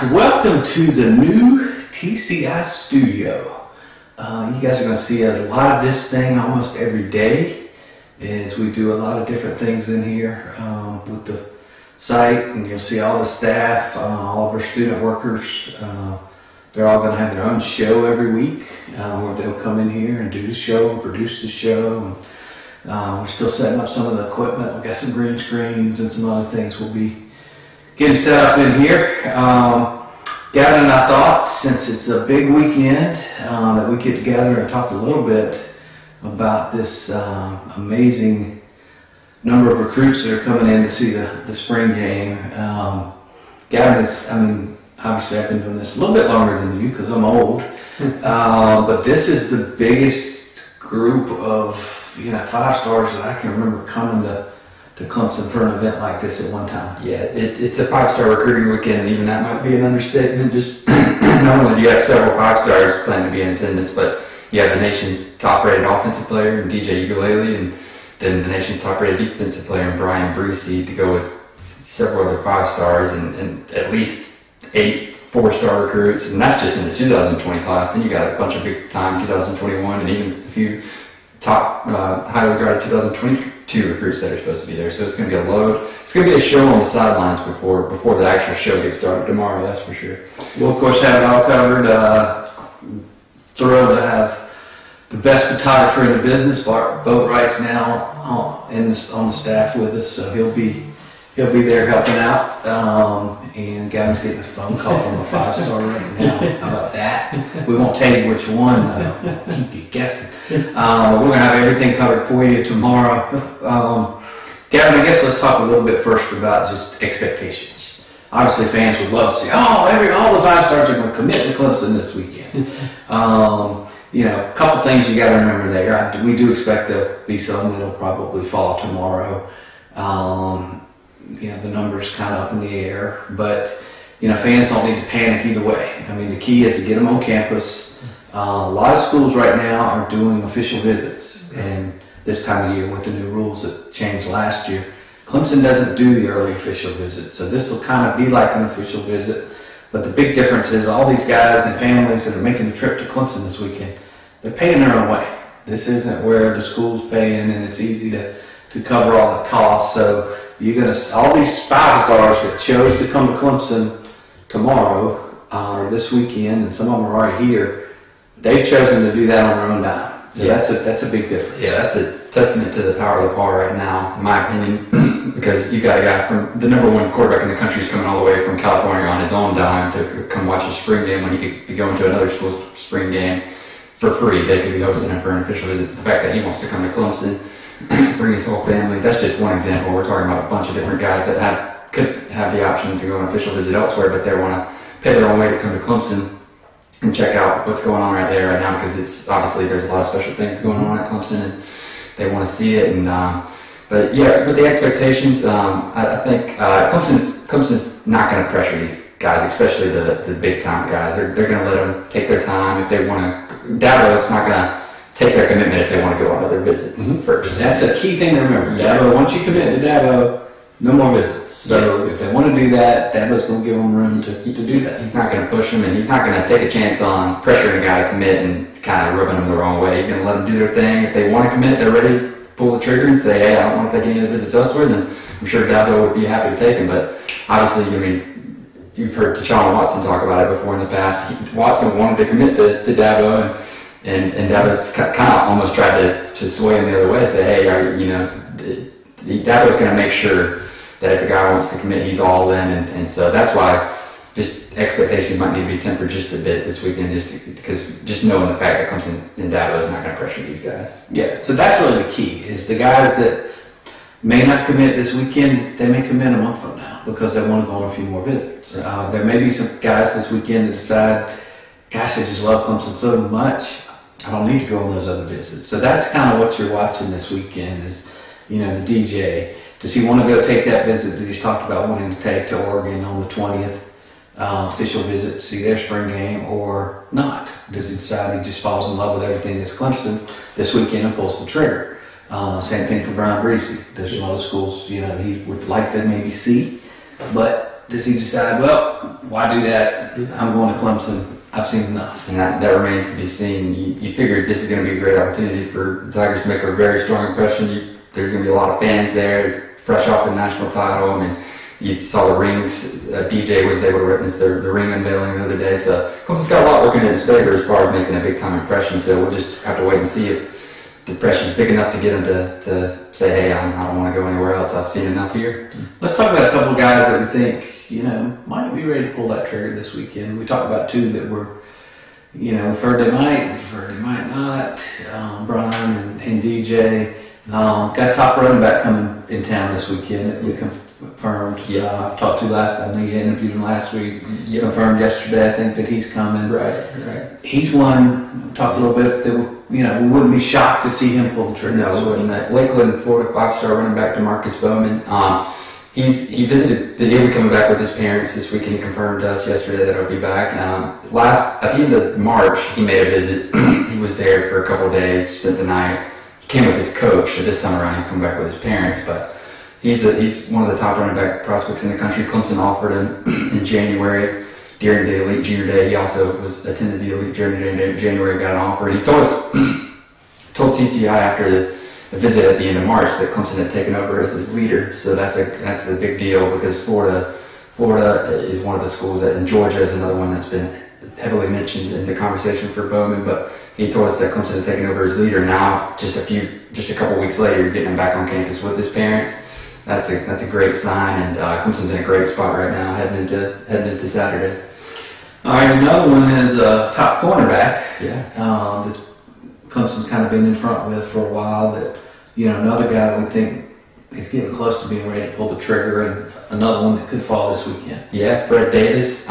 Welcome to the new TCI studio. You guys are going to see a lot of this thing almost every day as we do a lot of different things in here with the site, and you'll see all the staff, all of our student workers. They're all going to have their own show every week where they'll come in here and do the show and produce the show. And we're still setting up some of the equipment. We've got some green screens and some other things we'll be getting set up in here. Gavin and I thought, since it's a big weekend, that we could get together and talk a little bit about this amazing number of recruits that are coming in to see the spring game. Gavin is, obviously I've been doing this a little bit longer than you because I'm old, but this is the biggest group of 5 stars that I can remember coming to Clemson for an event like this at one time. Yeah, it's a 5-star recruiting weekend, and even that might be an understatement. Just not only do you have several 5-stars planning to be in attendance, but you have the nation's top-rated offensive player in DJ Ukulele, and then the nation's top-rated defensive player in Brian Breesy, to go with several other 5-stars and at least 8 4-star recruits, and that's just in the 2020 class. And you got a bunch of big-time 2021 and even a few top highly regarded 2022 recruits that are supposed to be there. So it's going to be a load. It's going to be a show on the sidelines before the actual show gets started tomorrow, that's for sure. We'll of course have it all covered. Thrilled to have the best photographer in the business. Boatwright's now on the staff with us, so he'll be there helping out. And Gavin's getting a phone call from a 5-star right now. How about that? We won't tell you which one. Keep you guessing. We're going to have everything covered for you tomorrow. Gavin, I guess let's talk a little bit first about just expectations. Obviously, fans would love to see, all the 5-stars are going to commit to Clemson this weekend. A couple things you got to remember there. We do expect there'll be some that'll probably fall tomorrow. The numbers kind of up in the air, but fans don't need to panic either way. The key is to get them on campus. A lot of schools right now are doing official visits, and this time of year with the new rules that changed last year, Clemson doesn't do the early official visit, so this will kind of be like an official visit. But the big difference is all these guys and families that are making the trip to Clemson this weekend, they're paying their own way. This isn't where the school's paying, and it's easy to cover all the costs. So all these 5-stars that chose to come to Clemson tomorrow or this weekend, and some of them are already here, they've chosen to do that on their own dime. So yeah, that's a big difference. Yeah, that's a testament to the power of the par right now, in my opinion, because you got a guy from the #1 quarterback in the country is coming all the way from California on his own dime to come watch a spring game when he could be going to another school's spring game for free. They could be hosting him for an official visit. The fact that he wants to come to Clemson, bring his whole family, that's just one example. We're talking about a bunch of different guys that could have the option to go on an official visit elsewhere, but they want to pay their own way to come to Clemson and check out what's going on right there right now, because it's obviously there's a lot of special things going on at Clemson, and they want to see it. And but yeah, with the expectations, I think Clemson's not going to pressure these guys, especially the big time guys. They're going to let them take their time. If they want to, Davo's not going to take their commitment if they want to go on other visits first. That's a key thing to remember. Yeah. Davo, once you commit to Davo, no more visits. So if they want to do that, Davo's going to give them room to do that. He's not going to push them, and he's not going to take a chance on pressuring a guy to commit and kind of rubbing them the wrong way. He's going to let them do their thing. If they want to commit, they're ready to pull the trigger and say, hey, I don't want to take any of the visits elsewhere, then I'm sure Davo would be happy to take them. But obviously, you've heard Deshaun Watson talk about it before in the past. Watson wanted to commit to Davo, and Davo kind of almost tried to sway him the other way, say, hey, Davo's going to make sure that if a guy wants to commit, he's all in, and so that's why just expectations might need to be tempered just a bit this weekend, just knowing the fact that Clemson and Davo is not going to pressure these guys. Yeah, so that's really the key, is the guys that may not commit this weekend, they may commit a month from now because they want to go on a few more visits. There may be some guys this weekend that decide, gosh, I just love Clemson so much, I don't need to go on those other visits. So that's kind of what you're watching this weekend is, the DJ. Does he want to go take that visit that he's talked about wanting to take to Oregon on the 20th, official visit to see their spring game, or not? Does he decide he just falls in love with everything that's Clemson this weekend and pulls the trigger? Same thing for Brian Breesy. There's a lot of schools, he would like to maybe see, but does he decide, well, why do that? I'm going to Clemson. I've seen enough. And that remains to be seen. You figured this is going to be a great opportunity for the Tigers to make a very strong impression. There's going to be a lot of fans there, fresh off the national title. I mean, you saw the rings. DJ was able to witness the ring unveiling the other day. So Clemson's got a lot working in his favor as far as making a big-time impression. So we'll just have to wait and see if the pressure's big enough to get him to say, hey, I don't want to go anywhere else. I've seen enough here. Let's talk about a couple of guys that we think, might be ready to pull that trigger this weekend. We talked about two that were, we've heard they might, we've heard they might not. Brian and DJ. Got a top running back coming in town this weekend that we confirmed. Talked to last, I think you interviewed him last week. Confirmed yesterday, I think, that he's coming. Right. He's one, talked a little bit, that we wouldn't be shocked to see him pull the trigger. No, we wouldn't. Lakeland, Florida 5-star running back DeMarcus Bowman. He visited. He'll be coming back with his parents this weekend. He confirmed to us yesterday that he'll be back. At the end of March, he made a visit. He was there for a couple of days, spent the night. He came with his coach. So this time around, he's come back with his parents. But he's one of the top running back prospects in the country. Clemson offered him in January during the Elite Junior Day. He also attended the Elite Junior Day in January, got an offer. And he told TCI after the visit at the end of March that Clemson had taken over as his leader. So that's a big deal because Florida is one of the schools and Georgia is another one that's been heavily mentioned in the conversation for Bowman. But he told us that Clemson had taken over as leader. Now, just a couple weeks later, you're getting him back on campus with his parents. That's a great sign, and Clemson's in a great spot right now heading into Saturday. All right, another one is a top cornerback. Yeah. Clemson's kind of been in front with for a while. That another guy that we think is getting close to being ready to pull the trigger, and another one that could fall this weekend. Yeah, Fred Davis,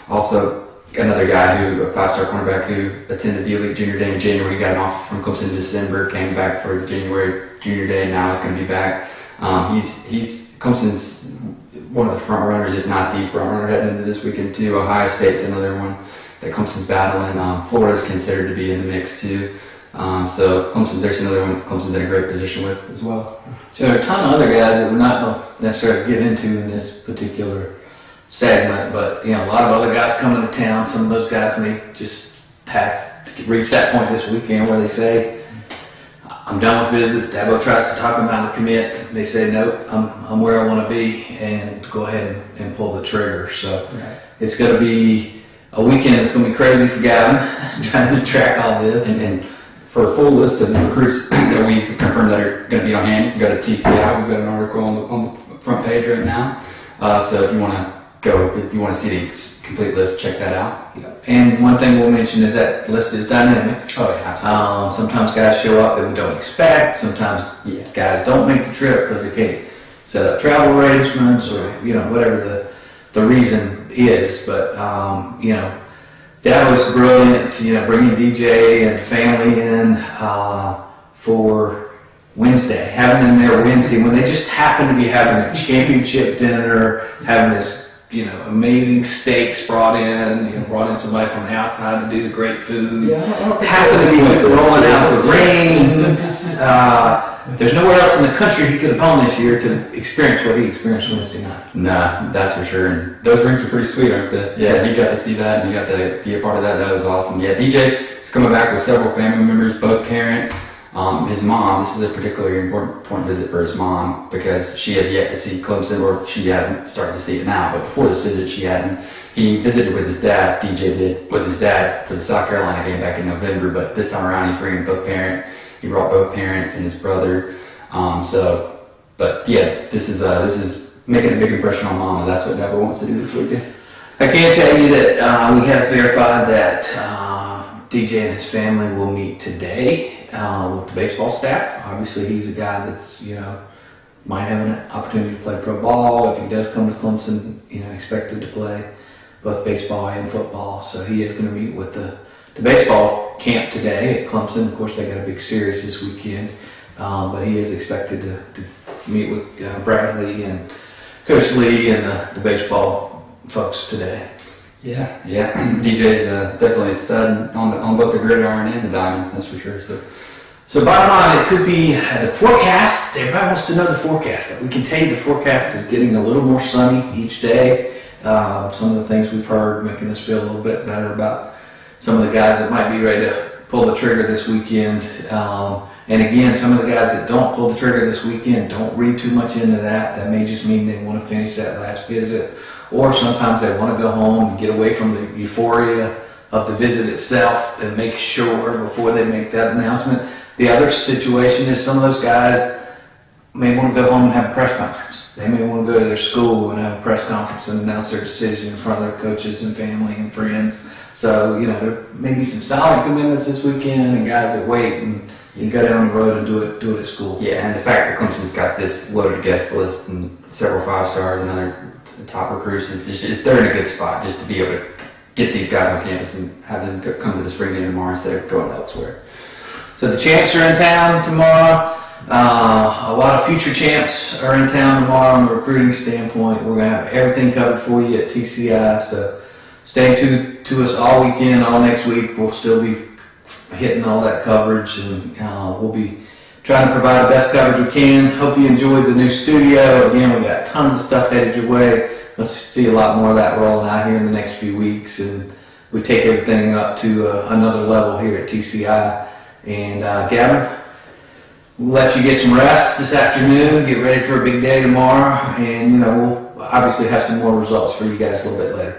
also another guy a 5-star cornerback who attended the Elite Junior Day in January. He got an offer from Clemson in December, came back for the January Junior Day, and now he's going to be back. He's Clemson's one of the front runners, if not the front runner, heading into this weekend too. Ohio State's another one that Clemson's battling. Florida's considered to be in the mix too. So there's another one that Clemson's in a great position with as well. So there are a ton of other guys that we're not going to necessarily get into in this particular segment, but a lot of other guys coming to town. Some of those guys may just have to reach that point this weekend where they say, I'm done with visits. Dabo tries to talk them out of the commit. They say, nope, I'm where I want to be, and go ahead and pull the trigger. So It's going to be a weekend that's going to be crazy for Gavin, trying to track all this. And for a full list of the recruits that we've confirmed that are going to be on hand, you can go to TCI. We've got an article on the front page right now. So if you want to see the complete list, check that out. And one thing we'll mention is that list is dynamic. Oh, yeah, absolutely. Sometimes guys show up that we don't expect. Sometimes guys don't make the trip because they can't set up travel arrangements or whatever the reason is. But Dad was brilliant. Bringing DJ and family in for Wednesday, having them there Wednesday when they just happen to be having a championship dinner, having this amazing steaks brought in somebody from the outside to do the great food. Happen to be rolling out the rings. There's nowhere else in the country he could have gone this year to experience what he experienced Wednesday night. Nah, that's for sure. And those rings are pretty sweet, aren't they? Yeah, he got to see that and he got to be a part of that. That was awesome. Yeah, DJ is coming back with several family members, both parents. His mom, this is a particularly important visit for his mom because she has yet to see Clemson, or she hasn't started to see it now, but before this visit she hadn't. He visited with his dad, DJ did, with his dad for the South Carolina game back in November, but this time around he's bringing both parents. He brought both parents and his brother. This is making a big impression on Mom, and that's what Gavin wants to do this weekend. I can tell you that we have verified that DJ and his family will meet today with the baseball staff. Obviously, he's a guy that's might have an opportunity to play pro ball if he does come to Clemson. Expected to play both baseball and football, so he is going to meet with the baseball camp today at Clemson. Of course, they got a big series this weekend, but he is expected to meet with Bradley and Coach Lee and the baseball folks today. Yeah. DJ's definitely a stud on both the gridiron and the diamond, that's for sure. So bottom line, it could be the forecast. Everybody wants to know the forecast. We can tell you the forecast is getting a little more sunny each day. some of the things we've heard, making us feel a little bit better about some of the guys that might be ready to pull the trigger this weekend. And again, some of the guys that don't pull the trigger this weekend, don't read too much into that. That may just mean they want to finish that last visit, or sometimes they want to go home and get away from the euphoria of the visit itself and make sure before they make that announcement. The other situation is some of those guys may want to go home and have a press conference. They may want to go to their school and have a press conference and announce their decision in front of their coaches and family and friends. So, you know, there may be some solid commitments this weekend and guys that wait and you go down the road and do it at school. Yeah, and the fact that Clemson's got this loaded guest list and several 5-stars and other top recruits, they're in a good spot just to be able to get these guys on campus and have them come to the spring game tomorrow instead of going elsewhere. So the champs are in town tomorrow. A lot of future champs are in town tomorrow from a recruiting standpoint. We're going to have everything covered for you at TCI, so stay tuned to us all weekend, all next week. We'll still be hitting all that coverage, and we'll be trying to provide the best coverage we can. Hope you enjoyed the new studio. Again, we got tons of stuff headed your way. Let's see a lot more of that rolling out here in the next few weeks, and we take everything up to another level here at TCI. And Gavin, we'll let you get some rest this afternoon, get ready for a big day tomorrow, and you know, we'll obviously have some more results for you guys a little bit later.